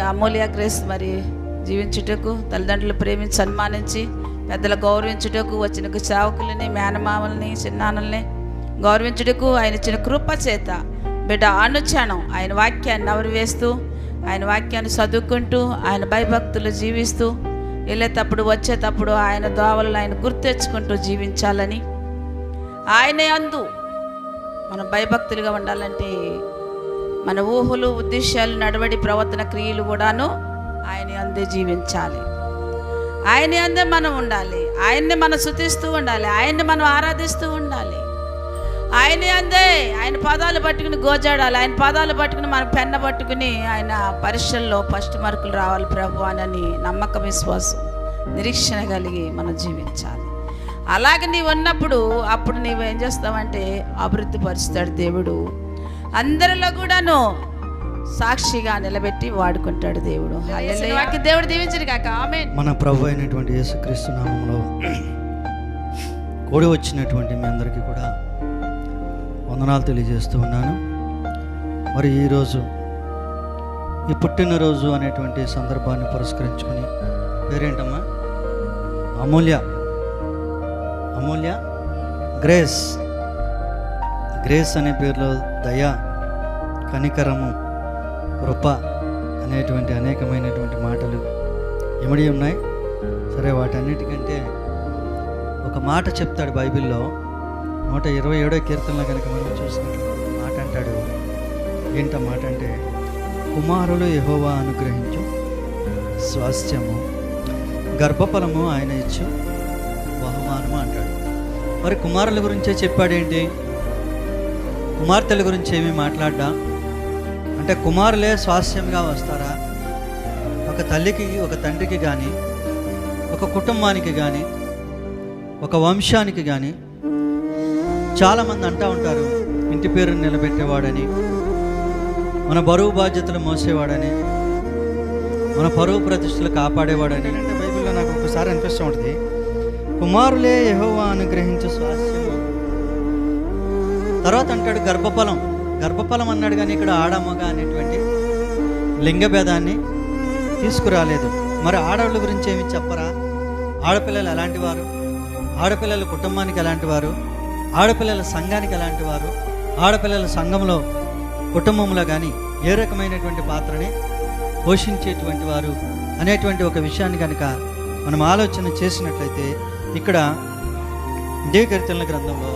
అమూల్య grace మరి జీవించుటకు, తల్లిదండ్రులు ప్రేమించి సన్మానించి పెద్దలు గౌరవించుటకు, వచ్చిన సేవకులని, మేనమామల్ని, చిన్నాన్నల్ని గౌరవించుటకు ఆయన ఇచ్చిన కృప చేత బిడ్డ అనుక్షణం ఆయన వాక్యాన్ని నవరు వేస్తూ, ఆయన వాక్యాన్ని చదువుకుంటూ, ఆయన భయభక్తులు జీవిస్తూ, వెళ్ళేటప్పుడు వచ్చేటప్పుడు ఆయన దోవలను ఆయన గుర్తెచ్చుకుంటూ జీవించాలని, ఆయన యందు మనం భయభక్తులుగా ఉండాలంటే మన ఊహలు, ఉద్దేశాలు, నడవడి, ప్రవర్తన, క్రియలు కూడాను ఆయన అందే జీవించాలి. ఆయన అందే మనం ఉండాలి. ఆయన్ని మనం స్తుతిస్తూ ఉండాలి. ఆయన్ని మనం ఆరాధిస్తూ ఉండాలి. ఆయన అందే ఆయన పాదాలు పట్టుకుని గోజాడాలి. ఆయన పాదాలు పట్టుకుని మన పెన్న పట్టుకుని ఆయన పరీక్షల్లో ఫస్ట్ మార్కులు రావాలి ప్రభు అని నమ్మకం, విశ్వాసం, నిరీక్షణ కలిగి మనం జీవించాలి. అలాగే నీవు ఉన్నప్పుడు అప్పుడు నీవేం చేస్తావంటే అభివృద్ధి పరుస్తాడు దేవుడు. అందరిలో కూడాను సాక్షిగా నిలబెట్టి వాడుకుంటాడు దేవుడు. హల్లెలూయా. దేవుడు దీవించడు కాక ఆమేన్. మన ప్రభు అయినటువంటి యేసుక్రీస్తు నామములో కూడి వచ్చినటువంటి మీ అందరికీ కూడా వందనాలు తెలియజేస్తూ ఉన్నాను. మరి ఈరోజు ఈ పుట్టినరోజు అనేటువంటి సందర్భాన్ని పురస్కరించుకొని, పేరేంటమ్మా? అమూల్య గ్రేస్ అనే పేరులో దయ, కనికరము, కృప అనేటువంటి అనేకమైనటువంటి మాటలు ఇమిడి ఉన్నాయి. సరే, వాటన్నిటికంటే ఒక మాట చెప్తాడు బైబిల్లో. 127వ కీర్తనలో కనుక మనం చూసినట్లయితే మాట అంటాడు. ఏంట మాట అంటే, కుమారులు యెహోవా అనుగ్రహించు స్వాస్థ్యము, గర్భఫలము ఆయన ఇచ్చు బహుమానము అంటాడు. మరి కుమారుల గురించే చెప్పాడేంటి? కుమార్తెల గురించి ఏమీ మాట్లాడ్డా? అంటే కుమారులే స్వాస్థ్యంగా వస్తారా? ఒక తల్లికి, ఒక తండ్రికి కానీ, ఒక కుటుంబానికి కానీ, ఒక వంశానికి కానీ చాలామంది అంటూ ఉంటారు, ఇంటి పేరుని నిలబెట్టేవాడని, మన బరువు బాధ్యతలు మోసేవాడని, మన పరువు ప్రతిష్టలు కాపాడేవాడని. అంటే బైబిల్లో నాకు ఒకసారి అనిపిస్తూ ఉంటుంది, కుమారులే యెహోవా అనుగ్రహించు స్వాస్థ్యము. తర్వాత అంటాడు గర్భఫలం అన్నాడు, కానీ ఇక్కడ ఆడమ్మగా అనేటువంటి లింగభేదాన్ని తీసుకురాలేదు. మరి ఆడవాళ్ళ గురించి ఏమి చెప్పరా? ఆడపిల్లలు ఎలాంటి వారు, ఆడపిల్లల కుటుంబానికి ఎలాంటి వారు, ఆడపిల్లల సంఘానికి ఎలాంటి వారు, ఆడపిల్లల సంఘంలో, కుటుంబంలో కానీ ఏ రకమైనటువంటి పాత్రని పోషించేటువంటి వారు అనేటువంటి ఒక విషయాన్ని కనుక మనం ఆలోచన చేసినట్లయితే, ఇక్కడ కీర్తనల గ్రంథంలో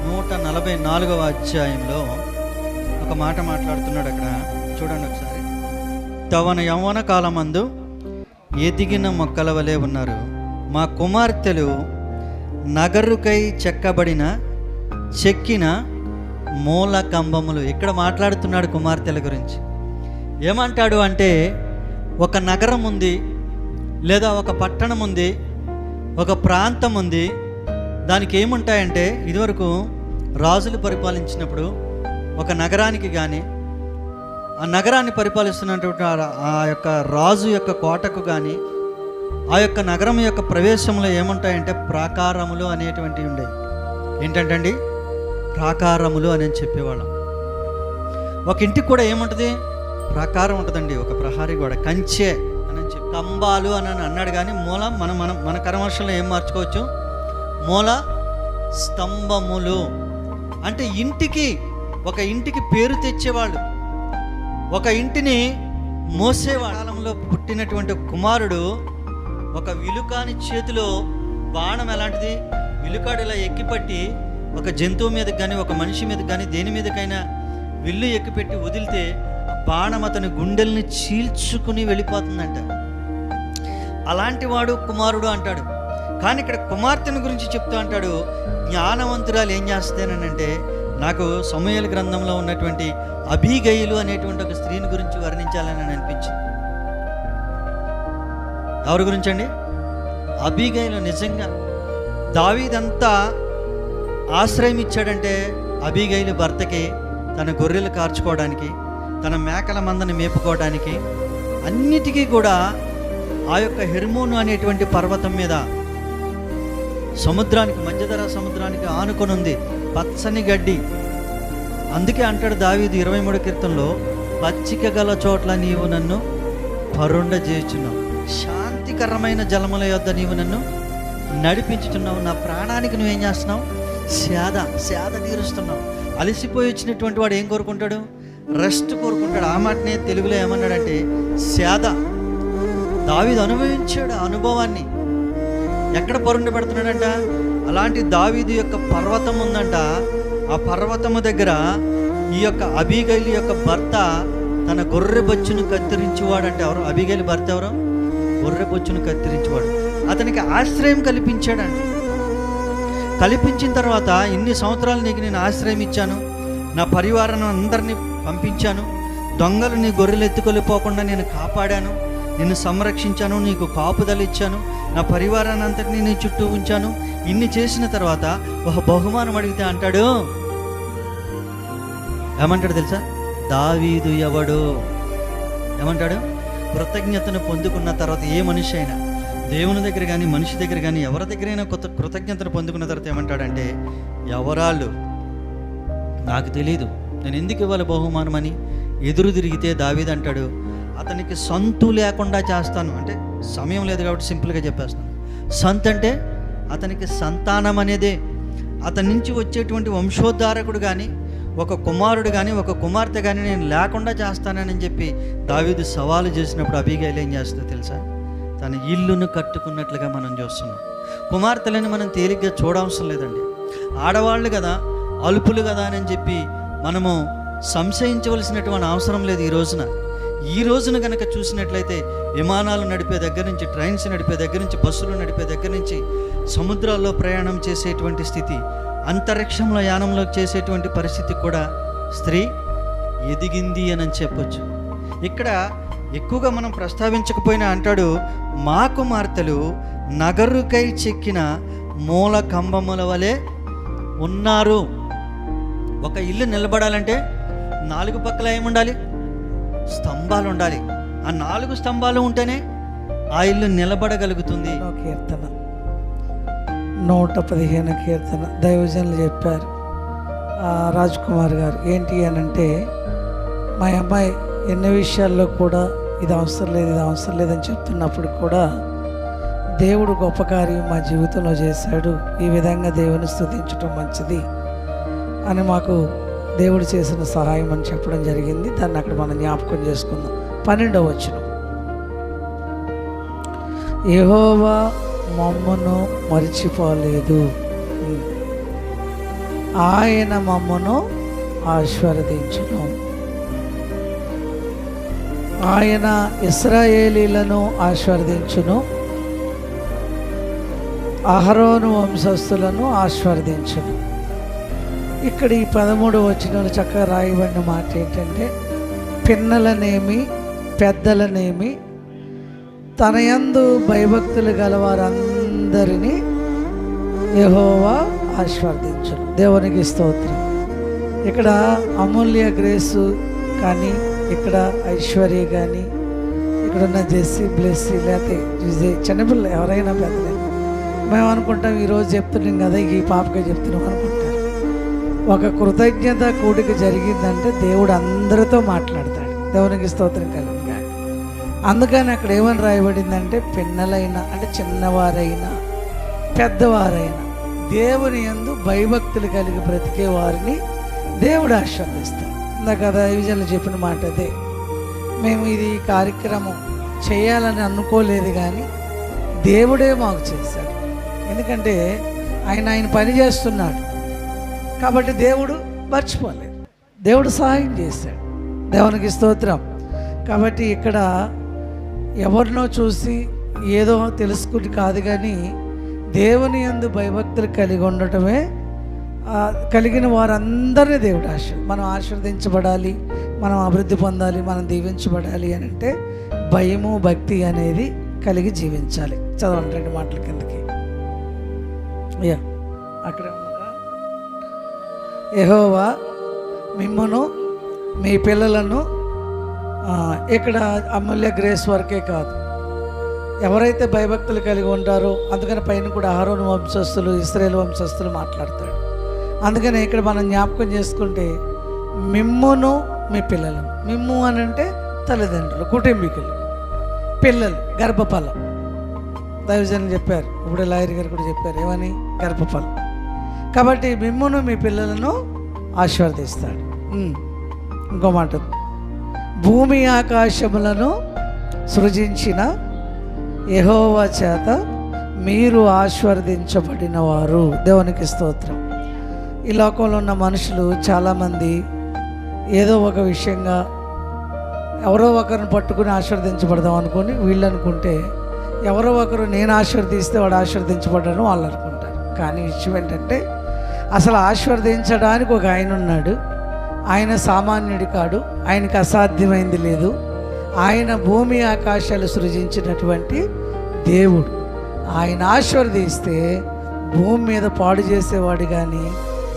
144వ అధ్యాయంలో ఒక మాట మాట్లాడుతున్నాడు. అక్కడ చూడండి ఒకసారి. తవన యవ్వన కాలమందు ఎదిగిన మొక్కల వలె ఉన్నారు, మా కుమార్తెలు నగరుకై చెక్కిన మూల కంబములు. ఇక్కడ మాట్లాడుతున్నాడు కుమార్తెల గురించి. ఏమంటాడు అంటే, ఒక నగరం ఉంది, లేదా ఒక పట్టణం ఉంది, ఒక ప్రాంతం ఉంది. దానికి ఏముంటాయంటే, ఇదివరకు రాజులు పరిపాలించినప్పుడు ఒక నగరానికి కానీ, ఆ నగరాన్ని పరిపాలిస్తున్నటువంటి ఆ యొక్క రాజు యొక్క కోటకు కానీ, ఆ యొక్క నగరం యొక్క ప్రవేశంలో ఏముంటాయంటే ప్రాకారములు అనేటువంటివి ఉండేవి. ఏంటంటే ప్రాకారములు అని చెప్పేవాళ్ళం. ఒక ఇంటికి కూడా ఏముంటుంది? ప్రాకారం ఉంటుందండి, ఒక ప్రహారీ గోడ, కంచె అని చెప్పి, కంబాలు అని అన్నాడు. కానీ మూల మన కర్మర్షంలో ఏం మార్చుకోవచ్చు? మూల స్తంభములు అంటే ఒక ఇంటికి పేరు తెచ్చేవాళ్ళు, ఒక ఇంటిని మోసేవాళ్ళ. కాలంలో పుట్టినటువంటి కుమారుడు ఒక విలుకాని చేతిలో బాణం ఎలాంటిది? విలుకాడు ఇలా ఎక్కిపట్టి ఒక జంతువు మీద కానీ, ఒక మనిషి మీద కానీ, దేని మీదకైనా విల్లు ఎక్కిపెట్టి వదిలితే బాణం అతని గుండెల్ని చీల్చుకుని వెళ్ళిపోతుందంట. అలాంటి వాడు కుమారుడు అంటాడు. కానీ ఇక్కడ కుమార్తెను గురించి చెప్తూ అంటాడు, జ్ఞానవంతురాలు ఏం చేస్తానంటే, నాకు సమూయేలు గ్రంథంలో ఉన్నటువంటి అబీగయిలు అనేటువంటి ఒక స్త్రీని గురించి వర్ణించాలని అనిపించింది. ఎవరి గురించి అండి? అబీగయిలు. నిజంగా దావీదంతా ఆశ్రయం ఇచ్చాడంటే అబీగయిలు భర్తకి తన గొర్రెలు కార్చుకోవడానికి, తన మేకల మందని మేపుకోవడానికి, అన్నిటికీ కూడా ఆ యొక్క హెర్మోను అనేటువంటి పర్వతం మీద సముద్రానికి, మధ్యధరా సముద్రానికి ఆనుకొని ఉంది, పచ్చని గడ్డి. అందుకే అంటాడు దావీదు 23వ కీర్తనలో, పచ్చిక గల చోట్ల నీవు నన్ను పరుండ చేయుచున్నావు, శాంతికరమైన జలముల యొద్ద నీవు నన్ను నడిపించుతున్నావు. నా ప్రాణానికి నువ్వేం చేస్తున్నావు? సేద తీరుస్తున్నావు. అలసిపోయి వచ్చినటువంటి వాడు ఏం కోరుకుంటాడు? రెస్ట్ కోరుకుంటాడు. ఆ మాటనే తెలుగులో ఏమన్నాడంటే సేద. దావీదు అనుభవించాడు ఆ అనుభవాన్ని. ఎక్కడ పరుండ పెడుతున్నాడంట? అలాంటి దావీదు యొక్క పర్వతం ఉందంట. ఆ పర్వతము దగ్గర ఈ యొక్క అబీగైలు యొక్క భర్త తన గొర్రె బొచ్చును కత్తిరించేవాడంటే. ఎవరు అబీగైలు భర్త? ఎవరు? గొర్రె బొచ్చును కత్తిరించేవాడు. అతనికి ఆశ్రయం కల్పించాడంట. కల్పించిన తర్వాత, ఇన్ని సంవత్సరాలు నీకు నేను ఆశ్రయం ఇచ్చాను, నా పరివారాన్ని అందరినీ పంపించాను, దొంగలు నీ గొర్రెలు ఎత్తుకొలిపోకుండా నేను కాపాడాను, నిన్ను సంరక్షించాను, నీకు కాపుదలు ఇచ్చాను, నా పరివారాన్ని అంతటినీ నీ చుట్టూ ఉంచాను. ఇన్ని చేసిన తర్వాత ఒక బహుమానం అడిగితే అంటాడు, ఏమంటాడు తెలుసా? దావీదు ఎవడు? ఏమంటాడు? కృతజ్ఞతను పొందుకున్న తర్వాత ఏ మనిషి అయినా, దేవుని దగ్గర కానీ మనిషి దగ్గర కానీ ఎవరి దగ్గరైనా కృతజ్ఞతను పొందుకున్న తర్వాత ఏమంటాడంటే, ఎవరాళ్ళు నాకు తెలీదు, నేను ఎందుకు ఇవ్వాలి బహుమానం అని ఎదురు తిరిగితే దావీదు అంటాడు, అతనికి సంతు లేకుండా చేస్తాను. అంటే సమయం లేదు కాబట్టి సింపుల్గా చెప్పేస్తాను. సంత్ అంటే అతనికి సంతానం అనేదే. అతని నుంచి వచ్చేటువంటి వంశోద్ధారకుడు కానీ, ఒక కుమారుడు కానీ, ఒక కుమార్తె కానీ నేను లేకుండా చేస్తానని చెప్పి దావీదు సవాలు చేసినప్పుడు అబీగైలు ఏం చేస్తుందో తెలుసా? తన ఇల్లును కట్టుకున్నట్లుగా మనం చూస్తున్నాం. కుమార్తెలని మనం తేలిగ్గా చూడవసరం లేదండి. ఆడవాళ్ళు కదా, అలుపులు కదా అని చెప్పి మనము సంశయించవలసినటువంటి అవసరం లేదు. ఈ రోజున కనుక చూసినట్లయితే విమానాలు నడిపే దగ్గర నుంచి, ట్రైన్స్ నడిపే దగ్గర నుంచి, బస్సులు నడిపే దగ్గర నుంచి, సముద్రాల్లో ప్రయాణం చేసేటువంటి స్థితి, అంతరిక్షంలో యానంలో చేసేటువంటి పరిస్థితి కూడా స్త్రీ ఎదిగింది అని చెప్పొచ్చు. ఇక్కడ ఎక్కువగా మనం ప్రస్తావించకపోయినా అంటాడు, మా కుమార్తెలు నగరుకై చెక్కిన మూల కంబముల వలె ఉన్నారు. ఒక ఇల్లు నిలబడాలంటే 4 పక్కల ఏముండాలి? స్తంభాలు ఉండాలి. ఆ 4 స్తంభాలు ఉంటేనే ఆ ఇల్లు నిలబడగలుగుతుంది. కీర్తన 115 కీర్తన దైవజనులు చెప్పారు, రాజ్ కుమార్ గారు. ఏంటి అని అంటే, మా అమ్మాయి ఎన్ని విషయాల్లో కూడా ఇది అవసరం లేదని చెప్తున్నప్పుడు కూడా దేవుడు గొప్ప కార్యం మా జీవితంలో చేశాడు, ఈ విధంగా దేవుని స్తుతించడం మంచిది అని మాకు దేవుడు చేసిన సహాయం అని చెప్పడం జరిగింది. దాన్ని అక్కడ మనం జ్ఞాపకం చేసుకుందాం. 12వ వచనం, యెహోవా మమ్మను మరిచిపోలేదు, ఆయన మమ్మను ఆశీర్వదించును. ఆయన ఇశ్రాయేలీలను ఆశీర్వదించును, అహరోను వంశస్థులను ఆశీర్వదించును. ఇక్కడ ఈ 13వ వచనంలో చక్కగా రాయబడిన మాట ఏంటంటే, పిన్నలనేమి పెద్దలనేమి తన యందు భయభక్తులు గలవారందరినీ యెహోవా ఆశీర్వదించును. దేవునికి స్తోత్రం. ఇక్కడ అమూల్య గ్రేసు కానీ, ఇక్కడ ఐశ్వర్య కానీ, ఇక్కడున్న జెస్సీ, బ్లెస్సీ, లేకపోతే విజయ్, చిన్నపిల్ల ఎవరైనా పెద్దలే, మేము అనుకుంటాం ఈరోజు చెప్తున్నాం కదా, ఈ పాపగా చెప్తున్నాం అనుకుంటారు. ఒక కృతజ్ఞత కూడిక జరిగిందంటే దేవుడు అందరితో మాట్లాడతాడు. దేవునికి స్తోత్రం కలుగును. అందుకని అక్కడ ఏమని రాయబడిందంటే, పిన్నలైనా అంటే చిన్నవారైనా పెద్దవారైనా దేవుని యందు భయభక్తులు కలిగి బ్రతికే వారిని దేవుడు ఆశీర్వదిస్తాడు. ఇందాక దైవజనులు చెప్పిన మాట అదే. మేము ఇది కార్యక్రమం చేయాలని అనుకోలేదు, కానీ దేవుడే మాకు చేశాడు. ఎందుకంటే ఆయన పని చేస్తున్నాడు కాబట్టి దేవుడు మర్చిపోలేదు, దేవుడు సహాయం చేశాడు. దేవునికి స్తోత్రం. కాబట్టి ఇక్కడ ఎవరినో చూసి ఏదో తెలుసుకుని కాదు, కానీ దేవుని యందు భయభక్తులు కలిగి ఉండటమే, కలిగిన వారందరినీ దేవుడు మనం ఆశీర్వదించబడాలి, మనం అభివృద్ధి పొందాలి, మనం దీవించబడాలి అని అంటే భయము భక్తి అనేది కలిగి జీవించాలి. చదవండి 2 మాటల కిందకి. అక్కడ యెహోవా మిమ్మును మీ పిల్లలను, ఇక్కడ అమూల్య గ్రేస్ వరకే కాదు, ఎవరైతే భయభక్తులు కలిగి ఉంటారో, అందుకని పైన కూడా అహరోను వంశస్థులు, ఇశ్రాయేలు వంశస్థులు మాట్లాడతాడు. అందుకని ఇక్కడ మనం జ్ఞాపకం చేసుకుంటే మిమ్మును మీ పిల్లలను, మిమ్ము అని అంటే తల్లిదండ్రులు, కుటుంబీకులు, పిల్లలు, గర్భఫలం. దైవజనులు చెప్పారు, ఇప్పుడు లాయర్ గారు కూడా చెప్పారు, ఏమని? గర్భఫలం. కాబట్టి మిమ్మును మీ పిల్లలను ఆశీర్వదిస్తాడు. ఇంకో మాట, భూమి ఆకాశములను సృజించిన యెహోవా చేత మీరు ఆశీర్వదించబడిన వారు. దేవునికి స్తోత్రం. ఈ లోకంలో ఉన్న మనుషులు చాలామంది ఏదో ఒక విషయంగా ఎవరో ఒకరిని పట్టుకుని ఆశీర్వదించబడదాం అనుకుని వీళ్ళు అనుకుంటే, ఎవరో ఒకరు నేను ఆశీర్వదిస్తే వాడు ఆశీర్వదించబడ్డాను వాళ్ళు అనుకుంటారు. కానీ విషయం ఏంటంటే, అసలు ఆశీర్వదించడానికి ఒక ఆయన ఉన్నాడు. ఆయన సామాన్యుడి కాడు, ఆయనకి అసాధ్యమైంది లేదు. ఆయన భూమి ఆకాశాలు సృజించినటువంటి దేవుడు. ఆయన ఆశీర్వదిస్తే భూమి మీద పాడు చేసేవాడు కానీ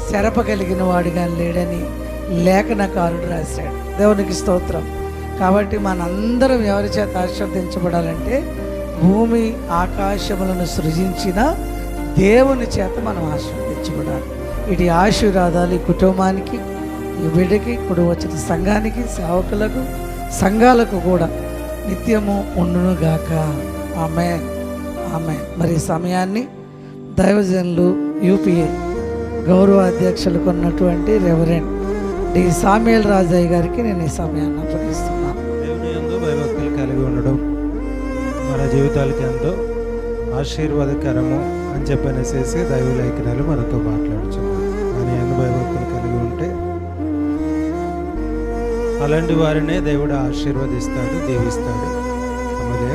శరపగలిగిన వాడు కానీ లేడని లేఖనకారుడు రాశాడు. దేవునికి స్తోత్రం. కాబట్టి మనందరం ఎవరి చేత ఆశీర్వదించబడాలంటే భూమి ఆకాశములను సృజించిన దేవుని చేత మనం ఆశీర్వదించబడాలి. ఇటు ఆశీర్వాదాలు ఈ కుటుంబానికి, ఈ బిడ్డకి, ఇప్పుడు వచ్చిన సంఘానికి, సేవకులకు, సంఘాలకు కూడా నిత్యము ఉండునుగాక. ఆమేన్, ఆమేన్. మరి ఈ సమయాన్ని దైవజనులు యూపీఏ గౌరవ అధ్యక్షులకు ఉన్నటువంటి రెవరెండ్ డి సామ్యుయల్ రాజయ్య గారికి నేను ఈ సమయాన్ని అప్పగిస్తున్నాను. దేవుని యందు భయభక్తులు కలిగి ఉండడం మన జీవితాలకి ఎంతో ఆశీర్వాదకరము అని చెప్పనేసేసి దైవ లేఖనాలు మనతో మాట్లాడుచున్నాం. ఆయన యందు భయభక్తులు కలిగి ఉంటే అలాంటి వారినే దేవుడు ఆశీర్వదిస్తాడు, దీవిస్తాడు. అమ్మలే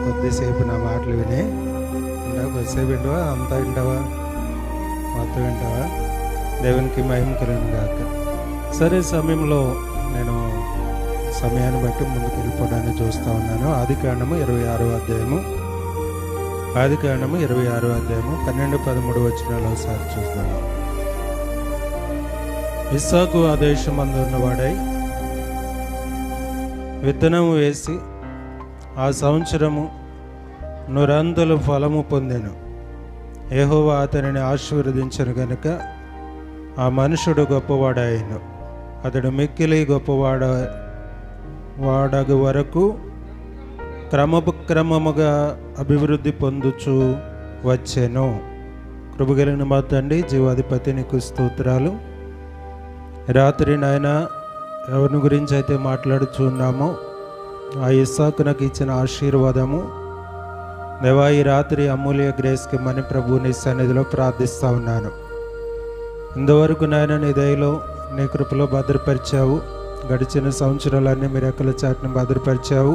కొద్దిసేపు నా మాటలు వినే కొద్దిసేపు వింటావా, అంతా వింటావా, మొత్తం వింటావా? దేవునికి మహిమ కలుగును గాక. సరే, సమయంలో నేను సమయాన్ని బట్టి ముందుకు వెళ్ళిపోవడానికి చూస్తూ ఉన్నాను. ఆదికాండము 26వ అధ్యాయము 12-13 వచనాలు ఒకసారి చూస్తాను. ఇస్సాకు ఆ దేశమందు ఉన్నవాడై విత్తనము వేసి ఆ సంవత్సరము 100 ఫలము పొందెను. యెహోవా అతనిని ఆశీర్వదించను గనుక ఆ మనుషుడు గొప్పవాడాయను. అతడు మిక్కిలి వాడగు వరకు క్రమముగా అభివృద్ధి పొందుచు వచ్చెను. కృపగలిగిన మా తండ్రి, జీవాధిపతి, నీకు స్తోత్రాలు. రాత్రి నాయన ఎవరిని గురించి అయితే మాట్లాడుచున్నామో ఆ ఇస్సాకు నాకు ఇచ్చిన ఆశీర్వాదము దేవా, ఈ రాత్రి అమూల్య గ్రేస్కి మని ప్రభు నీ సన్నిధిలో ప్రార్థిస్తూ ఉన్నాను. ఇంతవరకు నాయన నీ దయలో నీ కృపలో భద్రపరిచావు. గడిచిన సంవత్సరాలన్నీ మీరు రెక్కల చాటును భద్రపరిచావు.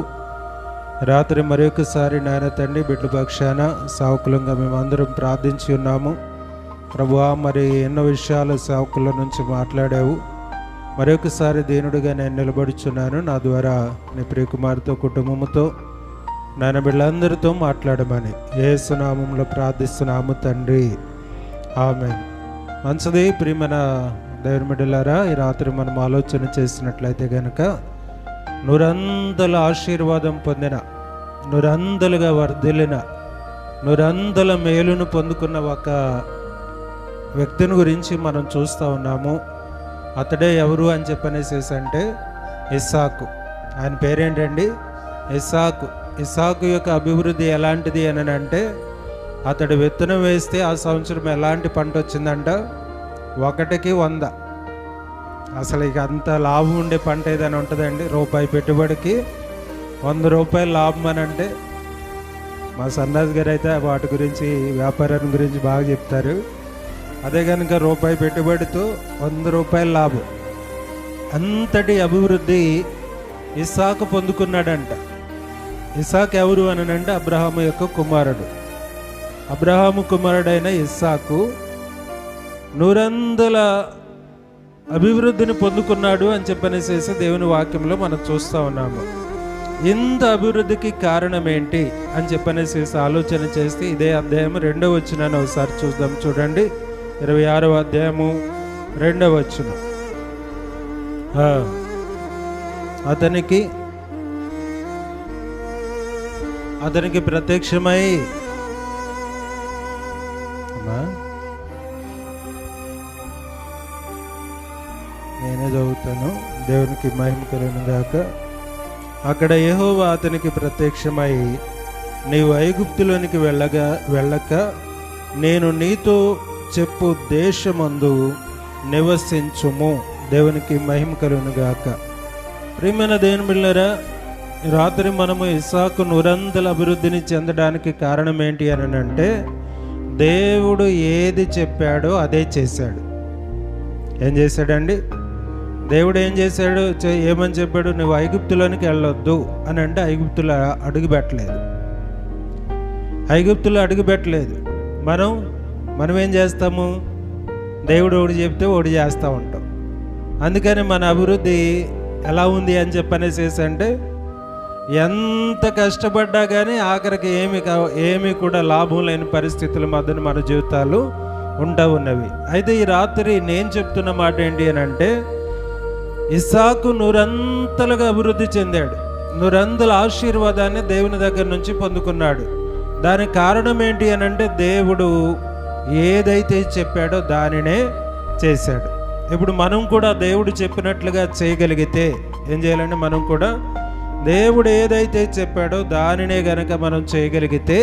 రాత్రి మరొకసారి నాయన తండ్రి బిడ్డ పక్షాన సావుకులంగా మేమందరం ప్రార్థించి ఉన్నాము ప్రభువా. మరి ఎన్నో విషయాలు సావుకుల నుంచి మాట్లాడావు. మరొకసారి దీనుడిగా నేను నిలబడుచున్నాను. నా ద్వారా నీ ప్రియకుమారితో, కుటుంబముతో, నాయన బిడ్డలందరితో మాట్లాడమని యేసు నామములో ప్రార్థిస్తున్నాము తండ్రి, ఆమేన్. మంచిది. ప్రియమైన దేవుని బిడ్డలారా, ఈ రాత్రి మనం ఆలోచన చేసినట్లయితే కనుక 100 ఆశీర్వాదం పొందిన, 100గా వర్ధిల్లిన, 100 మేలును పొందుకున్న ఒక వ్యక్తిని గురించి మనం చూస్తూ ఉన్నాము. అతడే ఎవరు అని చెప్పనేసి అంటే ఇస్సాకు. ఆయన పేరేంటండి? ఇస్సాకు. ఇస్సాకు యొక్క అభివృద్ధి ఎలాంటిది అని అంటే, అతడు విత్తనం వేస్తే ఆ సంవత్సరం ఎలాంటి పంట వచ్చిందంట? 1కి 100. అసలు ఇక అంత లాభం ఉండే పంట ఏదైనా ఉంటుందండి? రూపాయి పెట్టుబడికి 100 రూపాయలు లాభం అని అంటే, మా సన్నాస్ గారు అయితే వాటి గురించి, వ్యాపారాన్ని గురించి బాగా చెప్తారు. అదే కనుక రూపాయి పెట్టుబడితో 100 రూపాయల లాభం. అంతటి అభివృద్ధి ఇస్సాకు పొందుకున్నాడంట. ఇస్సాకు ఎవరు అని అంటే అబ్రహాము యొక్క కుమారుడు. అబ్రహాము కుమారుడైన ఇస్సాకు 100 అభివృద్ధిని పొందుకున్నాడు అని చెప్పనేసి దేవుని వాక్యంలో మనం చూస్తూ ఉన్నాము. ఇంత అభివృద్ధికి కారణం ఏంటి అని చెప్పనేసి ఆలోచన చేస్తే ఇదే అధ్యాయం 2వ వచనాన్ని ఒకసారి చూద్దాం. చూడండి, 26వ అధ్యాయము 2వ వచనం. అతనికి ప్రత్యక్షమై, నేను నేనే చదువుతాను. దేవునికి మహిమ కలుగును గాక. అక్కడ యెహోవా అతనికి ప్రత్యక్షమై, నీవు ఐగుప్తులోనికి వెళ్ళక నేను నీతో చెప్పు దేశమందు నివసించుము. దేవునికి మహిమ కలుగును గాక. ప్రియమైన దేవుని బిడ్డలారా, రాత్రి మనము ఇస్సాకు నూరంతల అభివృద్ధిని చెందడానికి కారణం ఏంటి అని అంటే, దేవుడు ఏది చెప్పాడో అదే చేశాడు. ఏం చేశాడండి? దేవుడు ఏం చేశాడు? ఏమని చెప్పాడు? నువ్వు ఐగుప్తులోనికి వెళ్ళొద్దు అని అంటే ఐగుప్తులో అడుగుపెట్టలేదు. మనం ఏం చేస్తాము? దేవుడు ఒకటి చెప్తే ఒకటి చేస్తూ ఉంటాం. అందుకని మన అభివృద్ధి ఎలా ఉంది అని చెప్పనేసి అంటే, ఎంత కష్టపడ్డా కానీ ఆఖరికి ఏమి కూడా లాభం లేని పరిస్థితుల మధ్యన మన జీవితాలు ఉన్నవి. అయితే ఈ రాత్రి నేను చెప్తున్న మాట ఏంటి అని అంటే, ఇస్సాకు నూరంతలుగా అభివృద్ధి చెందాడు. నూరంతల ఆశీర్వాదాన్ని దేవుని దగ్గర నుంచి పొందుకున్నాడు. దానికి కారణం ఏంటి అని అంటే, దేవుడు ఏదైతే చెప్పాడో దానినే చేశాడు. ఇప్పుడు మనం కూడా దేవుడు చెప్పినట్లుగా చేయగలిగితే ఏం చేయాలంటే, మనం కూడా దేవుడు ఏదైతే చెప్పాడో దానినే గనక మనం చేయగలిగితే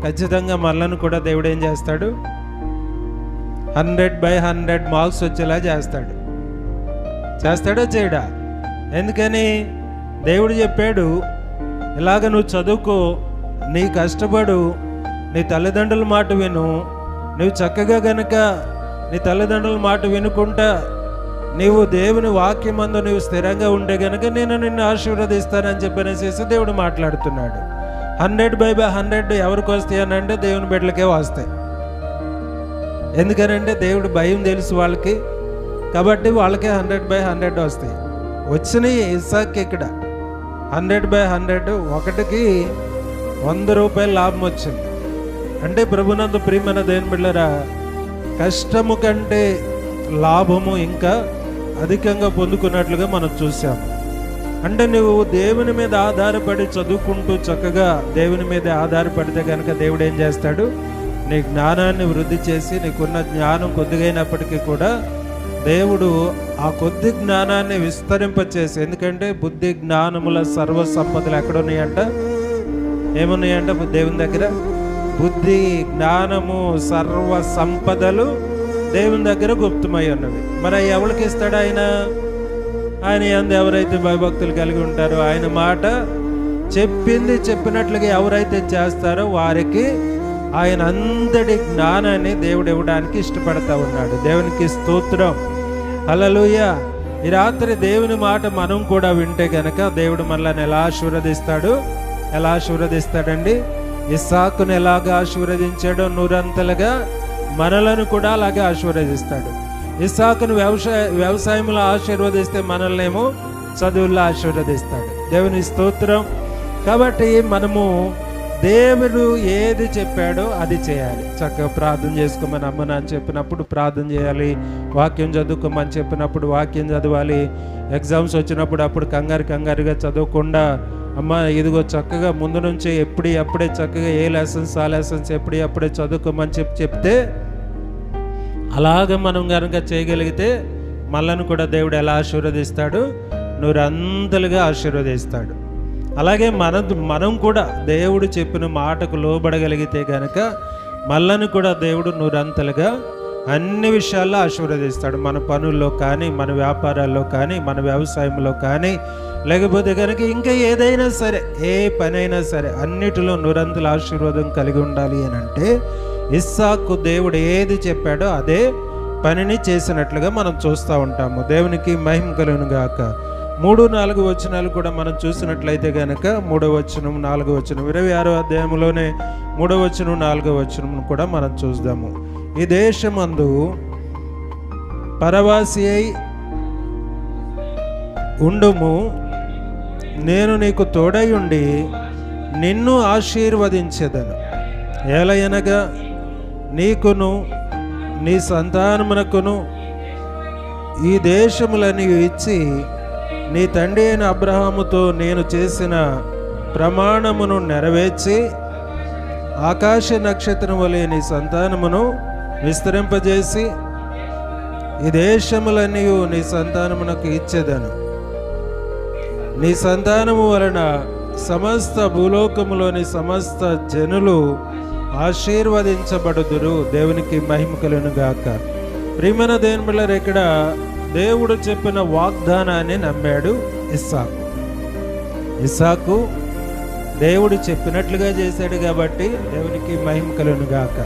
ఖచ్చితంగా మనల్ని కూడా దేవుడు ఏం చేస్తాడు? 100/100 మార్క్స్ వచ్చేలా చేస్తాడా చేయడా? ఎందుకని? దేవుడు చెప్పాడు, ఇలాగ నువ్వు చదువుకో, నీ కష్టపడు, నీ తల్లిదండ్రుల మాట విను, నువ్వు చక్కగా గనక నీ తల్లిదండ్రుల మాట వినుకుంటా నీవు దేవుని వాక్యమందు నీవు స్థిరంగా ఉంటే గనక నేను నిన్ను ఆశీర్వదిస్తానని చెప్పనేసి దేవుడు మాట్లాడుతున్నాడు. 100/100 ఎవరికి వస్తాయి అని అంటే దేవుని బిడ్డలకే వస్తాయి. ఎందుకనంటే దేవుడు భయం తెలుసు వాళ్ళకి, కాబట్టి వాళ్ళకే 100/100 వస్తాయి. వచ్చినాయి ఇస్సాకు ఇక్కడ 100/100, ఒకటికి 100 రూపాయల లాభం వచ్చింది. అంటే ప్రభునందు ప్రియమైన దేవుని బిడ్డలారా, కష్టము కంటే లాభము ఇంకా అధికంగా పొందుకున్నట్లుగా మనం చూసాము. అంటే నువ్వు దేవుని మీద ఆధారపడి చదువుకుంటూ చక్కగా దేవుని మీద ఆధారపడితే కనుక దేవుడు ఏం చేస్తాడు? నీ జ్ఞానాన్ని వృద్ధి చేసి, నీకున్న జ్ఞానం కొద్దిగైనప్పటికీ కూడా దేవుడు ఆ కొద్ది జ్ఞానాన్ని విస్తరింపచేసి, ఎందుకంటే బుద్ధి జ్ఞానముల సర్వ సంపదలు ఎక్కడున్నాయంట? ఏమున్నాయంట దేవుని దగ్గర? బుద్ధి జ్ఞానము సర్వ సంపదలు దేవుని దగ్గర గుప్తమై ఉన్నవి. మరి ఎవరికి ఇస్తాడు ఆయన? ఆయన యందు ఎవరైతే భయభక్తులు కలిగి ఉంటారో, ఆయన మాట చెప్పినట్లుగా ఎవరైతే చేస్తారో వారికి ఆయన అంతటి జ్ఞానాన్ని దేవుడు ఇవ్వడానికి ఇష్టపడతా ఉన్నాడు. దేవునికి స్తోత్రం, హల్లెలూయా. ఈ రాత్రి దేవుని మాట మనం కూడా వింటే కనుక దేవుడు మనల్ని ఎలా ఆశీర్వదిస్తాడండి? ఇస్సాకును ఎలాగా ఆశీర్వదించాడో నూరంతలుగా మనలను కూడా అలాగే ఆశీర్వదిస్తాడు. ఇస్సాకును వ్యవసాయంలో ఆశీర్వదిస్తే మనల్నేమో చదువుల్లో ఆశీర్వదిస్తాడు. దేవుని స్తోత్రం. కాబట్టి మనము దేవుడు ఏది చెప్పాడో అది చేయాలి. చక్కగా ప్రార్థన చేసుకోమని అమ్మ నాన్న చెప్పినప్పుడు ప్రార్థన చేయాలి. వాక్యం చదువుకోమని చెప్పినప్పుడు వాక్యం చదవాలి. ఎగ్జామ్స్ వచ్చినప్పుడు అప్పుడు కంగారుగా చదవకుండా, అమ్మ ఇదిగో చక్కగా ముందు నుంచి అప్పుడే చక్కగా ఏ లెసన్స్ ఆ లెసన్స్ అప్పుడే చదువుకోమని చెప్తే అలాగ మనం కనుక చేయగలిగితే మనల్ని కూడా దేవుడు ఎలా ఆశీర్వదిస్తాడు? నూరంతలుగా ఆశీర్వదిస్తాడు. అలాగే మనం కూడా దేవుడు చెప్పిన మాటకు లోబడగలిగితే కనుక మనల్ని కూడా దేవుడు నూరంతలుగా అన్ని విషయాల్లో ఆశీర్వదిస్తాడు. మన పనుల్లో కానీ, మన వ్యాపారాల్లో కానీ, మన వ్యవసాయంలో కానీ, లేకపోతే కనుక ఇంకా ఏదైనా సరే, ఏ పనైనా సరే అన్నిటిలో నూరంతల ఆశీర్వాదం కలిగి ఉండాలి అని అంటే ఇస్సాకు దేవుడు ఏది చెప్పాడో అదే పనిని చేసినట్లుగా మనం చూస్తూ ఉంటాము. దేవునికి మహిమ కలుగును గాక. 3-4 వచనాలు కూడా మనం చూసినట్లయితే కనుక 3వ వచనం 4వ వచనం 26వ అధ్యాయంలోనే 3వ వచనం 4వ వచనం కూడా మనం చూద్దాము. ఈ దేశమందు పరవాసి అయి ఉండుము, నేను నీకు తోడై ఉండి నిన్ను ఆశీర్వదించెదను. ఏలయనగా నీకును నీ సంతానమునకును ఈ దేశములని ఇచ్చి నీ తండ్రి అయిన అబ్రహాముతో నేను చేసిన ప్రమాణమును నెరవేర్చి ఆకాశ నక్షత్రం వలె నీ సంతానమును విస్తరింపజేసి ఈ దేశములన్నీ నీ సంతానమునకు ఇచ్చేదను, నీ సంతానము వలన సమస్త భూలోకములోని సమస్త జనులు ఆశీర్వదించబడుదురు. దేవునికి మహిమ కలుగును గాక. ప్రియమైన దేవుని బిడ్డలారా, ఇక్కడ దేవుడు చెప్పిన వాగ్దానాన్ని నమ్మాడు ఇస్సాకు. దేవుడు చెప్పినట్లుగా చేశాడు కాబట్టి దేవునికి మహిమ కలుగును గాక.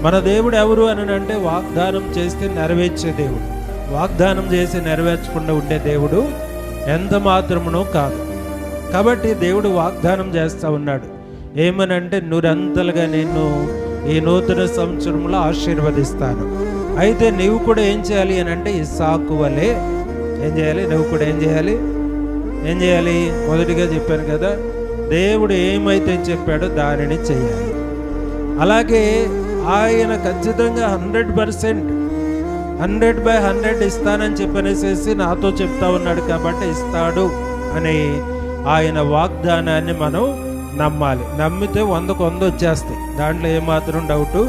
మన దేవుడు ఎవరు అని అంటే వాగ్దానం చేస్తే నెరవేర్చే దేవుడు. వాగ్దానం చేసి నెరవేర్చకుండా ఉండే దేవుడు ఎంత మాత్రమునో కాదు. కాబట్టి దేవుడు వాగ్దానం చేస్తూ ఉన్నాడు. ఏమనంటే నూరంతలుగా నేను ఈ నూతన సంవత్సరంలో ఆశీర్వదిస్తాను. అయితే నీవు కూడా ఏం చేయాలి అని అంటే ఇస్సాకు వలె ఏం చేయాలి? నువ్వు కూడా ఏం చేయాలి? మొదటిగా చెప్పాను కదా, దేవుడు ఏమైతే చెప్పాడో దానిని చేయాలి. అలాగే ఆయన ఖచ్చితంగా 100% 100/100 ఇస్తానని చెప్పనేసేసి నాతో చెప్తా ఉన్నాడు కాబట్టి ఇస్తాడు అని ఆయన వాగ్దానాన్ని మనం నమ్మాలి. నమ్మితే 100కు 100 వచ్చేస్తాయి. దాంట్లో ఏమాత్రం డౌటు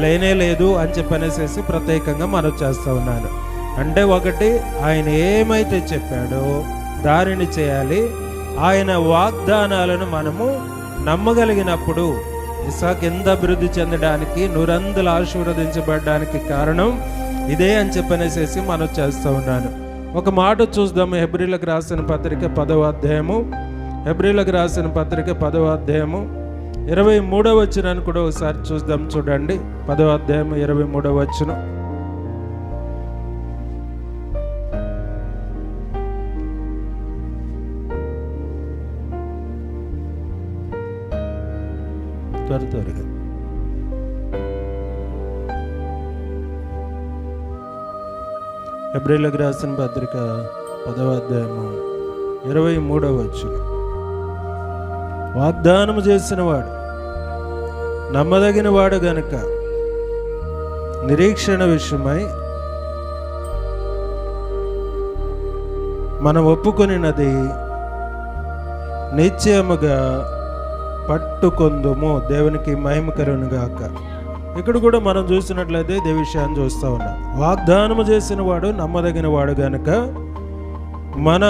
లేనే లేదు అని చెప్పనేసేసి ప్రత్యేకంగా మనం చేస్తూ ఉన్నాను. అంటే ఒకటి, ఆయన ఏమైతే చెప్పాడో దానిని చేయాలి. ఆయన వాగ్దానాలను మనము నమ్మగలిగినప్పుడు ఇస్సాకు ఎంత అభివృద్ధి చెందడానికి, నూరందులు ఆశీర్వదించబడడానికి కారణం ఇదే అని చెప్పనేసేసి మనం చేస్తూ ఉన్నాను. ఒక మాట చూద్దాము. హెబ్రీలకు రాసిన పత్రిక 10వ అధ్యాయము, హెబ్రీలకు రాసిన పత్రిక 10వ అధ్యాయము 23వ వచనాన్ని కూడా ఒకసారి చూద్దాం. చూడండి, 10వ అధ్యాయం 23వ వచనం. త్వరగా హెబ్రీలకు రాసిన పత్రిక 10వ అధ్యాయము 23వ వచనం. వాగ్దానము చేసిన వాడు నమ్మదగిన వాడు గనుక నిరీక్షణ విషయమై మనం ఒప్పుకొనినది నిశ్చయముగా పట్టుకొందుము. దేవునికి మహిమ కలుగును గాక. ఇక్కడ కూడా మనం చూసినట్లయితే ఇదే విషయాన్ని చూస్తూ ఉన్నాం. వాగ్దానము చేసిన వాడు నమ్మదగిన వాడు గనుక మన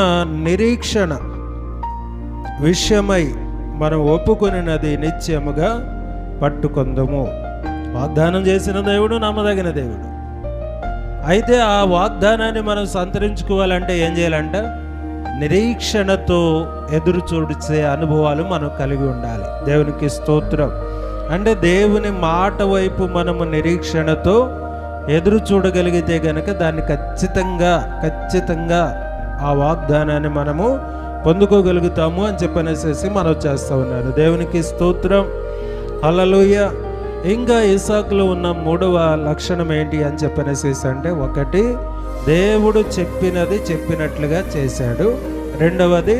నిరీక్షణ విషయమై మనం ఒప్పుకొనినది నిశ్చయముగా పట్టుకొందుము. వాగ్దానం చేసిన దేవుడు నమ్మదగిన దేవుడు. అయితే ఆ వాగ్దానాన్ని మనం సంతరించుకోవాలంటే ఏం చేయాలంట? నిరీక్షణతో ఎదురు చూసే అనుభవాలు మనం కలిగి ఉండాలి. దేవునికి స్తోత్రం. అంటే దేవుని మాట వైపు మనము నిరీక్షణతో ఎదురు చూడగలిగితే కనుక దాన్ని ఖచ్చితంగా ఆ వాగ్దానాన్ని మనము పొందుకోగలుగుతాము అని చెప్పనేసేసి మనం చేస్తూ ఉన్నారు. దేవునికి స్తోత్రం. హల్లెలూయా. ఇంకా ఇస్సాకులో ఉన్న 3వ లక్షణం ఏంటి అని చెప్పనేసేసి అంటే, ఒకటి, దేవుడు చెప్పినట్లుగా చేశాడు. రెండవది,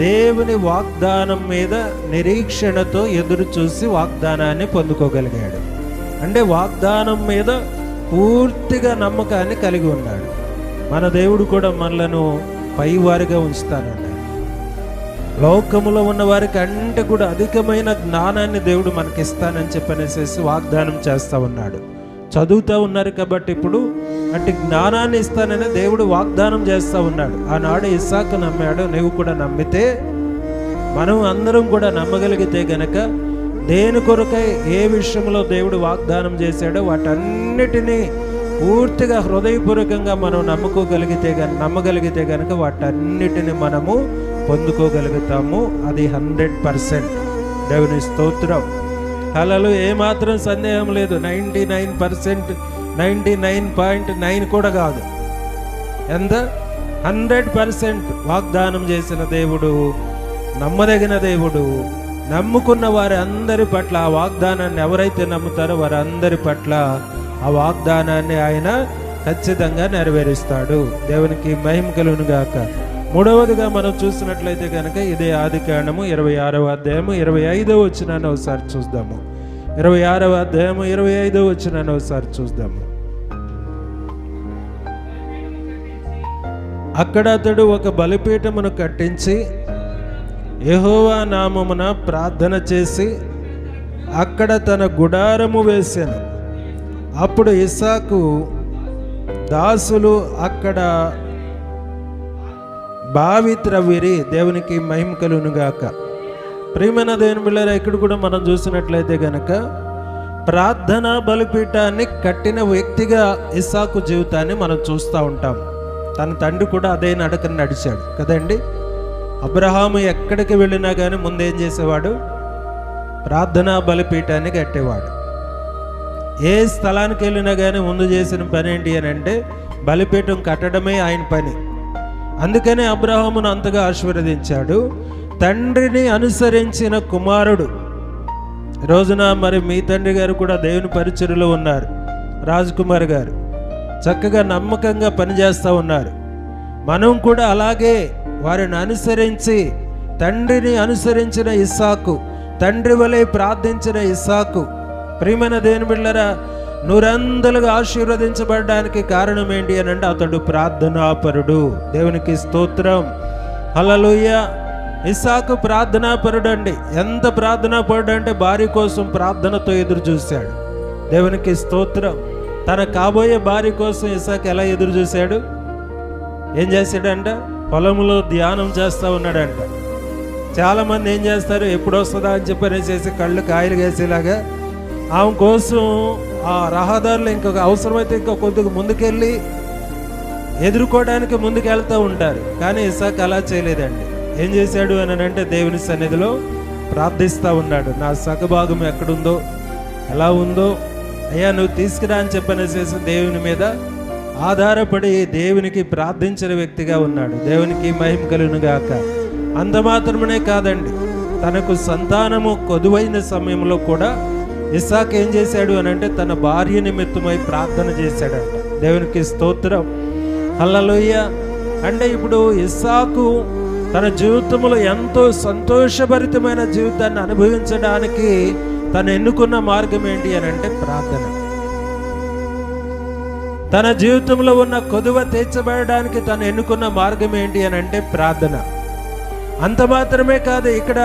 దేవుని వాగ్దానం మీద నిరీక్షణతో ఎదురు చూసి వాగ్దానాన్ని పొందుకోగలిగాడు. అంటే వాగ్దానం మీద పూర్తిగా నమ్మకాన్ని కలిగి ఉన్నాడు. మన దేవుడు కూడా మనలను పైవారిగా ఉంచుతానన్నాడు. లోకములో ఉన్న వారికి అంటే కూడా అధికమైన జ్ఞానాన్ని దేవుడు మనకిస్తానని చెప్పనేసేసి వాగ్దానం చేస్తూ ఉన్నాడు. చదువుతూ ఉన్నారు కాబట్టి ఇప్పుడు అట్టి జ్ఞానాన్ని ఇస్తానని దేవుడు వాగ్దానం చేస్తూ ఉన్నాడు. ఆనాడు ఇస్సాకు నమ్మాడు. నువ్వు కూడా నమ్మితే, మనం అందరం కూడా నమ్మగలిగితే గనక దేని కొరకై ఏ విషయంలో దేవుడు వాగ్దానం చేశాడో వాటన్నిటినీ పూర్తిగా హృదయపూర్వకంగా మనం నమ్మగలిగితే గనక వాటన్నిటిని మనము పొందుకోగలుగుతాము. అది 100%. దేవుని స్తోత్రం. హల్లెలూయా. ఏమాత్రం సందేహం లేదు. 99%, 99.9 కూడా కాదు. ఎంత? 100% వాగ్దానం చేసిన దేవుడు, నమ్మదగిన దేవుడు. నమ్ముకున్న వారి అందరి పట్ల ఆ వాగ్దానాన్ని ఎవరైతే నమ్ముతారో వారందరి పట్ల ఆ వాగ్దానాన్ని ఆయన ఖచ్చితంగా నెరవేరుస్తాడు. దేవునికి మహిమ కలుగును గాక. మూడవదిగా మనం చూసినట్లయితే కనుక ఇదే ఆదికాండము 26వ అధ్యాయము 25వ వచనాన్ని ఒకసారి చూద్దాము. 26వ అధ్యాయము 25వ వచనాన్ని ఒకసారి చూద్దాము. అక్కడ అతడు ఒక బలిపీఠమును కట్టించి యెహోవా నామమున ప్రార్థన చేసి అక్కడ తన గుడారము వేసెను. అప్పుడు ఇస్సాకు దాసులు అక్కడ బావి త్రవ్విరి. దేవునికి మహిమ కలుగునుగాక. ప్రియమైన దేవుని బిడ్డలారా, ఇక్కడ కూడా మనం చూసినట్లయితే గనక ప్రార్థన బలిపీఠాన్ని కట్టిన వ్యక్తిగా ఇస్సాకు జీవితాన్ని మనం చూస్తూ ఉంటాం. తన తండ్రి కూడా అదే నడకని నడిచాడు కదండి. అబ్రహాము ఎక్కడికి వెళ్ళినా కానీ ముందేం చేసేవాడు? ప్రార్థనా బలిపీఠాన్ని కట్టేవాడు. ఏ స్థలానికి వెళ్ళినా కానీ ముందు చేసిన పని ఏంటి అని అంటే బలిపీఠం కట్టడమే ఆయన పని. అందుకనే అబ్రహామును అంతగా ఆశీర్వదించాడు. తండ్రిని అనుసరించిన కుమారుడు. రోజున మరి మీ తండ్రి గారు కూడా దేవుని పరిచర్యలో ఉన్నారు. రాజ్కుమార్ గారు చక్కగా నమ్మకంగా పనిచేస్తూ ఉన్నారు. మనం కూడా అలాగే వారిని అనుసరించి, తండ్రిని అనుసరించిన ఇస్సాకు, తండ్రి వలె ప్రార్థించిన ఇస్సాకు, ప్రియమైన దేవుని బిడ్డలారా, నూరందలుగా ఆశీర్వదించబడడానికి కారణం ఏంటి అని అంటే అతడు ప్రార్థనాపరుడు. దేవునికి స్తోత్రం, హల్లెలూయా. ఇస్సాకు ప్రార్థనాపరుడు అండి. ఎంత ప్రార్థనాపరుడు అంటే భార్య కోసం ప్రార్థనతో ఎదురు చూశాడు. దేవునికి స్తోత్రం. తన కాబోయే భార్య కోసం ఇస్సాకు ఎలా ఎదురు చూశాడు? ఏం చేశాడంట? పొలంలో ధ్యానం చేస్తూ ఉన్నాడంట. చాలామంది ఏం చేస్తారు, ఎప్పుడు వస్తుందా అని చెప్పనేసి కళ్ళు కాయలు వేసేలాగా ఆమె కోసం ఆ రహదారులు ఇంకొక అవసరమైతే ఇంకా కొద్దిగా ముందుకెళ్ళి ఎదుర్కోవడానికి ముందుకు వెళ్తూ ఉంటారు. కానీ ఇస్సాకు అలా చేయలేదండి. ఏం చేశాడు అని అంటే దేవుని సన్నిధిలో ప్రార్థిస్తూ ఉన్నాడు. నా సగభాగం ఎక్కడుందో, ఎలా ఉందో అయ్యా నువ్వు తీసుకురా అని చెప్పనేసేసి దేవుని మీద ఆధారపడి దేవునికి ప్రార్థించిన వ్యక్తిగా ఉన్నాడు. దేవునికి మహిమ కలుగునుగాక. అంత మాత్రమే కాదండి, తనకు సంతానము కొదువైన సమయంలో కూడా ఇస్సాకు ఏం చేశాడు అని అంటే తన భార్య నిమిత్తమై ప్రార్థన చేశాడంట. దేవునికి స్తోత్రం, హల్లెలూయా. అంటే ఇప్పుడు ఇస్సాకు తన జీవితంలో ఎంతో సంతోషభరితమైన జీవితాన్ని అనుభవించడానికి తను ఎన్నుకున్న మార్గం ఏంటి అని అంటే ప్రార్థన. తన జీవితంలో ఉన్న కొదువ తీర్చబడడానికి తను ఎన్నుకున్న మార్గం ఏంటి అని అంటే ప్రార్థన. అంత మాత్రమే కాదు, ఇక్కడ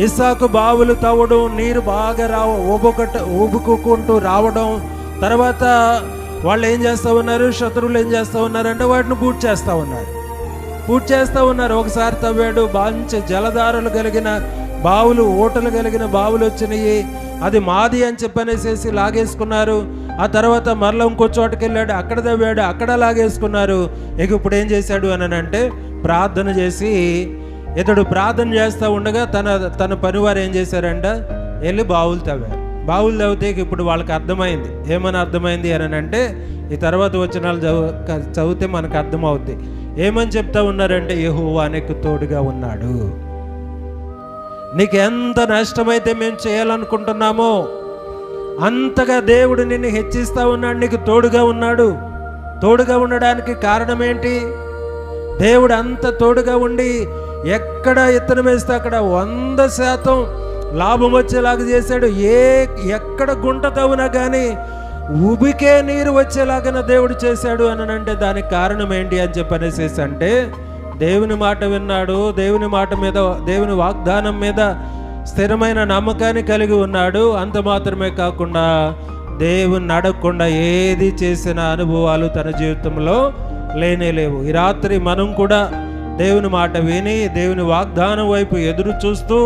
ఇస్సాకు బావులు తవ్వడం, నీరు బాగా ఊబుకుంటూ రావడం, తర్వాత వాళ్ళు ఏం చేస్తూ ఉన్నారు, శత్రువులు ఏం చేస్తూ ఉన్నారంటే వాటిని పూర్తి చేస్తూ ఉన్నారు. ఒకసారి తవ్వాడు, మంచి జలధారలు కలిగిన బావులు, ఓటలు కలిగిన బావులు వచ్చినాయి. అది మాది అని చెప్పనేసేసి లాగేసుకున్నారు. ఆ తర్వాత మరలా ఇంకో చోటుకి వెళ్ళాడు, అక్కడ తవ్వాడు, అక్కడ లాగేసుకున్నారు. ఇక ఇప్పుడు ఏం చేశాడు అని అంటే ప్రార్థన చేసి, ఇతడు ప్రార్థన చేస్తూ ఉండగా తన పనివారు ఏం చేశారంట, వెళ్ళి బావులు తవ్వారు. బావులు తవ్వితే ఇప్పుడు వాళ్ళకి అర్థమైంది. ఏమని అర్థమైంది అని అంటే ఈ తర్వాత వచనాలు చదివితే మనకు అర్థమవుద్ది. ఏమని చెప్తా ఉన్నారంటే యెహోవా నీకు తోడుగా ఉన్నాడు. నీకు ఎంత నష్టమైతే మేము చేయాలనుకుంటున్నామో అంతగా దేవుడు నిన్ను హెచ్చిస్తూ ఉన్నాడు, నీకు తోడుగా ఉన్నాడు. తోడుగా ఉండడానికి కారణం ఏంటి? దేవుడు అంత తోడుగా ఉండి ఎక్కడ ఇత్తనం వేస్తే అక్కడ 100% లాభం వచ్చేలాగా చేశాడు. ఎక్కడ గుంట తవ్వినా కానీ ఉబికే నీరు వచ్చేలాగా దేవుడు చేశాడు అని అంటే దానికి కారణం ఏంటి అని చెప్పనేసి అంటే దేవుని మాట విన్నాడు, దేవుని మాట మీద, దేవుని వాగ్దానం మీద స్థిరమైన నమ్మకాన్ని కలిగి ఉన్నాడు. అంత మాత్రమే కాకుండా దేవుని నడకుండా ఏది చేసిన అనుభవాలు తన జీవితంలో లేనేలేవు. ఈ రాత్రి మనం కూడా దేవుని మాట విని దేవుని వాగ్దానం వైపు ఎదురు చూస్తూ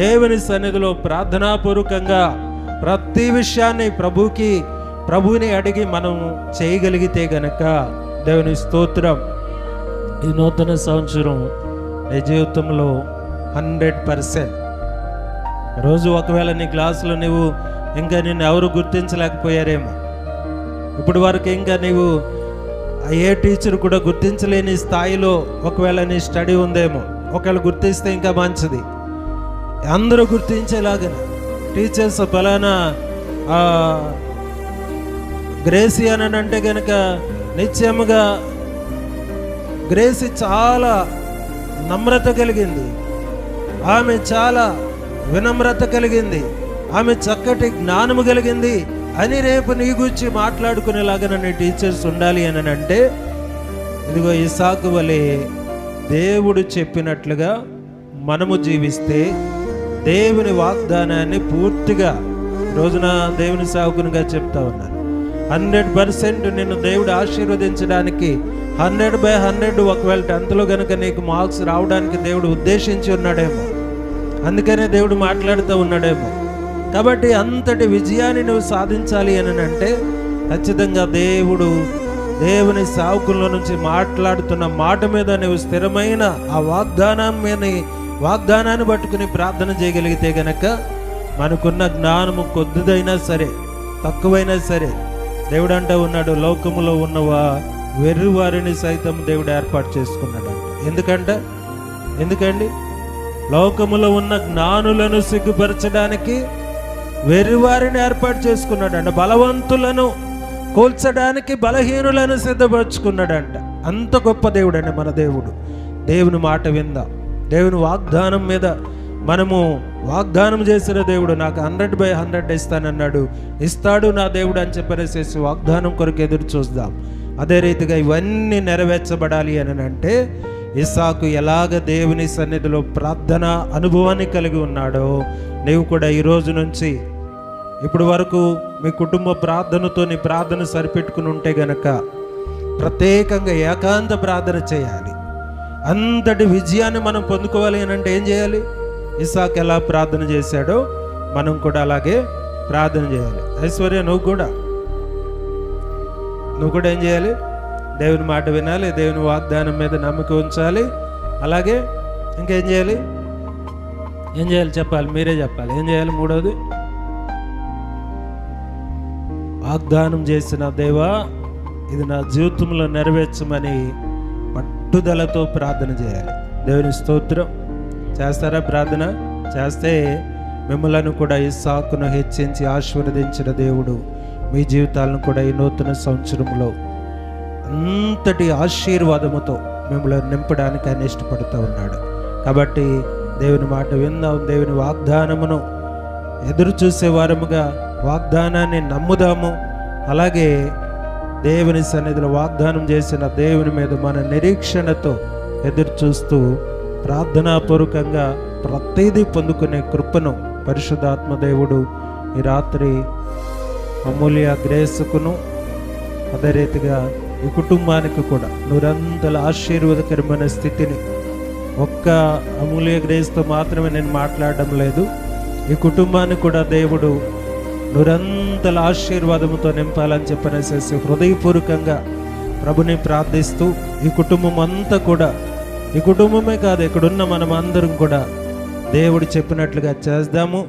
దేవుని సన్నిధిలో ప్రార్థనాపూర్వకంగా ప్రతి విషయాన్ని ప్రభువుని అడిగి మనం చేయగలిగితే గనక దేవుని స్తోత్రం, ఈ నూతన సంవత్సరం నీ జీవితంలో 100%. రోజు ఒకవేళ నీ క్లాసులో నువ్వు ఇంకా నిన్ను ఎవరు గుర్తించలేకపోయారేమో, ఇప్పుడు వరకు ఇంకా నీవు ఏ టీచర్ కూడా గుర్తించలేని స్థాయిలో ఒకవేళ నీ స్టడీ ఉందేమో. ఒకవేళ గుర్తిస్తే ఇంకా మంచిది. అందరూ గుర్తించేలాగా టీచర్స్ ఫలానా గ్రేసీ అని అంటే కనుక నిత్యముగా గ్రేసీ చాలా నమ్రత కలిగింది, ఆమె చాలా వినమ్రత కలిగింది, ఆమె చక్కటి జ్ఞానము కలిగింది అని రేపు నీ గురించి మాట్లాడుకునేలాగా నీ టీచర్స్ ఉండాలి అని అంటే ఇదిగో ఇస్సాకు వలె దేవుడు చెప్పినట్లుగా మనము జీవిస్తే దేవుని వాగ్దానాన్ని పూర్తిగా రోజున దేవుని సేవకునిగా చెప్తా ఉన్నాను, 100% నిన్ను దేవుడు ఆశీర్వదించడానికి 100/100 ఒకవేళ 10th కనుక నీకు మార్క్స్ రావడానికి దేవుడు ఉద్దేశించి ఉన్నాడేమో, అందుకనే దేవుడు మాట్లాడుతూ ఉన్నాడేమో. కాబట్టి అంతటి విజయాన్ని నువ్వు సాధించాలి అని అంటే ఖచ్చితంగా దేవుని సేవకుల నుంచి మాట్లాడుతున్న మాట మీద నువ్వు స్థిరమైన ఆ వాగ్దానాన్ని పట్టుకుని ప్రార్థన చేయగలిగితే గనక మనకున్న జ్ఞానము కొద్దిదైనా సరే తక్కువైనా సరే దేవుడు అంటూ ఉన్నాడు, లోకములో ఉన్నవా వెర్రి వారిని సైతం దేవుడు ఏర్పాటు చేసుకున్నాడు. ఎందుకండి లోకములో ఉన్న జ్ఞానులను సిగ్గుపరచడానికి వెర్రివారిని ఏర్పాటు చేసుకున్నాడంట. బలవంతులను కూల్చడానికి బలహీనులను సిద్ధపరచుకున్నాడంట. అంత గొప్ప దేవుడు అండి మన దేవుడు. దేవుని మాట విందా, దేవుని వాగ్దానం మీద మనము వాగ్దానం చేసిన దేవుడు నాకు 100/100 ఇస్తానన్నాడు, ఇస్తాడు నా దేవుడు అని చెప్పేసి వాగ్దానం కొరకు ఎదురు చూద్దాం. అదే రీతిగా ఇవన్నీ నెరవేర్చబడాలి అని అంటే ఇస్సాకు ఎలాగ దేవుని సన్నిధిలో ప్రార్థన అనుభవాన్ని కలిగి ఉన్నాడో నీవు కూడా ఈ రోజు నుంచి ఇప్పుడు వరకు మీ కుటుంబ ప్రార్థనతో నీ ప్రార్థన సరిపెట్టుకుని ఉంటే గనక ప్రత్యేకంగా ఏకాంత ప్రార్థన చేయాలి. అంతటి విజయాన్ని మనం పొందుకోవాలి అని అంటే ఏం చేయాలి? ఇస్సాకు ఎలా ప్రార్థన చేశాడో మనం కూడా అలాగే ప్రార్థన చేయాలి. ఐశ్వర్య నువ్వు కూడా ఏం చేయాలి? దేవుని మాట వినాలి, దేవుని వాగ్దానం మీద నమ్మకం ఉంచాలి. అలాగే ఇంకేం చేయాలి? చెప్పాలి, మీరే చెప్పాలి. ఏం చేయాలి? మూడవది, వాగ్దానం చేసిన దేవా ఇది నా జీవితంలో నెరవేర్చమని పట్టుదలతో ప్రార్థన చేయాలి. దేవుని స్తోత్రం. చేస్తారా? ప్రార్థన చేస్తే మిమ్మల్ని కూడా ఇస్సాకును హెచ్చించి ఆశీర్వదించిన దేవుడు మీ జీవితాలను కూడా ఈ నూతన సంవత్సరంలో అంతటి ఆశీర్వాదముతో మిమ్మల్ని నింపడానికి ఆయన ఇష్టపడుతూ ఉన్నాడు. కాబట్టి దేవుని మాట విందాం, దేవుని వాగ్దానమును ఎదురు చూసే వారముగా వాగ్దానాన్ని నమ్ముదాము. అలాగే దేవుని సన్నిధిలో వాగ్దానం చేసిన దేవుని మీద మన నిరీక్షణతో ఎదురు చూస్తూ ప్రార్థనాపూర్వకంగా ప్రతిదీ పొందుకునే కృపను పరిశుద్ధాత్మ దేవుడు ఈ రాత్రి అమూల్య గ్రేసుకును అదే రీతిగా ఈ కుటుంబానికి కూడా నూరంతల ఆశీర్వాదకరమైన స్థితిని ఒక్క అమూల్య గ్రేస్తో మాత్రమే నేను మాట్లాడడం లేదు, ఈ కుటుంబాన్ని కూడా దేవుడు నూరంతల ఆశీర్వాదముతో నింపాలని చెప్పనేసి హృదయపూర్వకంగా ప్రభుని ప్రార్థిస్తూ ఈ కుటుంబం అంతా కూడా, ఈ కుటుంబమే కాదు ఇక్కడున్న మనం అందరం కూడా దేవుడు చెప్పినట్లుగా చేద్దాము.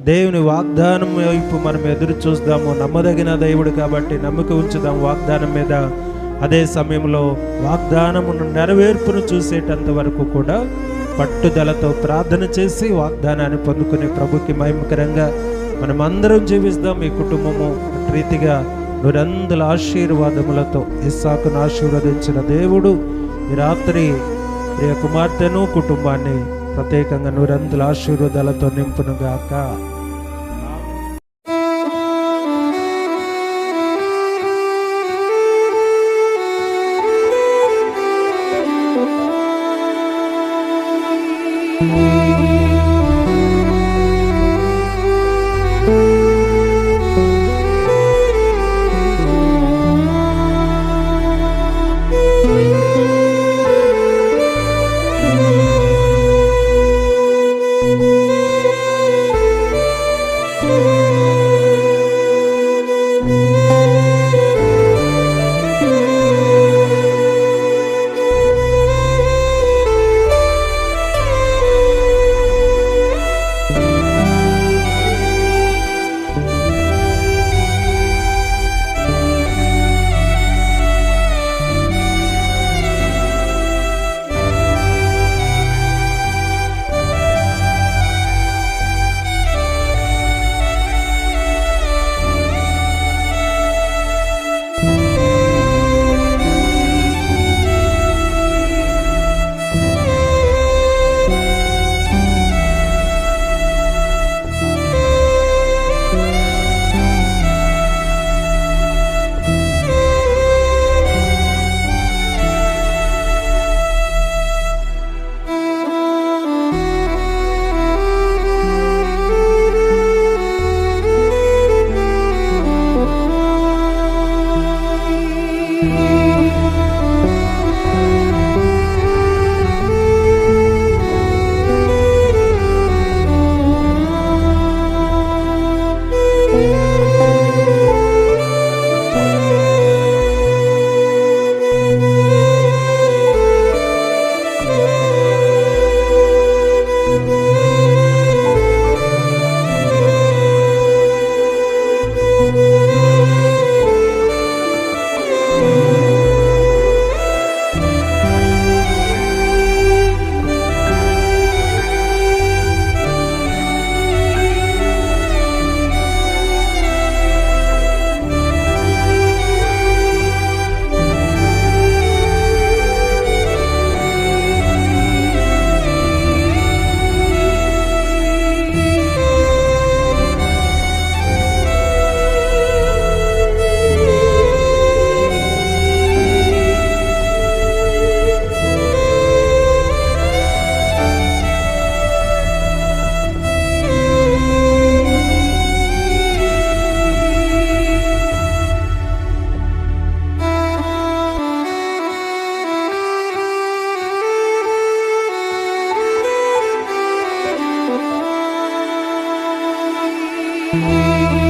దేవుని వాగ్దానం వైపు మనం ఎదురు చూద్దాము. నమ్మదగిన దేవుడు కాబట్టి నమ్మకం ఉంచుదాం వాగ్దానం మీద. అదే సమయంలో వాగ్దానమును నెరవేర్పును చూసేటంత వరకు కూడా పట్టుదలతో ప్రార్థన చేసి వాగ్దానాన్ని పొందుకునే ప్రభుకి మహిమకరంగా మనం అందరం జీవిస్తాం. ఈ కుటుంబము రీతిగా నూరందల ఆశీర్వాదములతో ఇస్సాకును ఆశీర్వదించిన దేవుడు ఈ రాత్రి ప్రియ కుమార్తెను కుటుంబాన్ని ప్రత్యేకంగా నూరందల ఆశీర్వాదాలతో నింపునుగాక. నీ